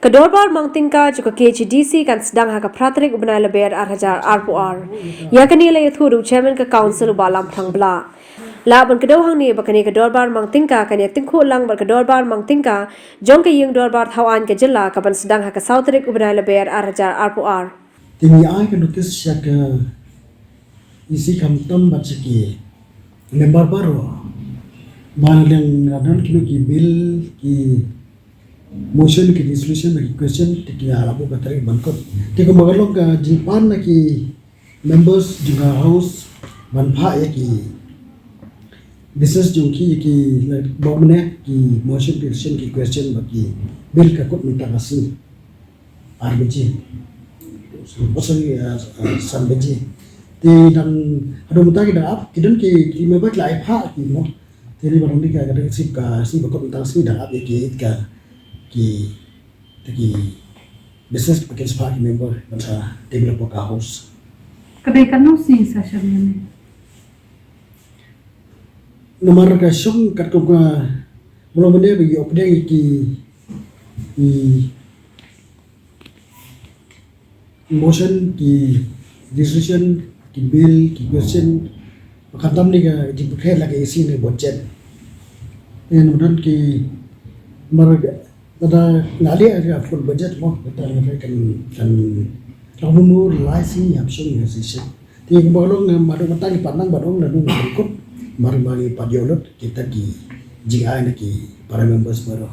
Kedorbar mangtingka juga KHDC kan sedang haka pratrik ubnai leber arhajar RPR. Ya kani la yathuru chairman ka council balam phang bla. Laban kedau hang ni bakani kedorbar mangtingka kan ya tingkhu lang bar kedorbar mangtingka jong ke yung dorbar thawan ke jilla ka ban sedang haka sautrik ubnai leber arhajar RPR. Tini ai ka notice siya ka isi kamtam bachiki member baro mana yang radon kilo ki bill ki motion ki resolution ki question ki alabu ka tarik bankot ti ko magalog ka jimpan na ki members juga house manpha ya ki business jungki ki bomne ki motion ki resolution ki question baki bill ka kot minta kasi RBG Pasal sambeji ti dan ada muta kita ap kidan ki member la ipha ki mo tiri barang ni ka kada sip ka si bakot tang si dan ap ki ki business package party member bangsa developer ka house Kebaikan no sih sasha ni. nomor ka syong kat ko ka belum benda bagi opde ki motion ki resolution ki bill ki question katam ni ka jipukhe lagi isi ni budget en mudan ki marga ada ngali ada full budget mo kita kan rumur laisi yapsung resolution ti bolong madu matang panang badong na ikut mari-mari padiolot kita ki jiga ki para members baru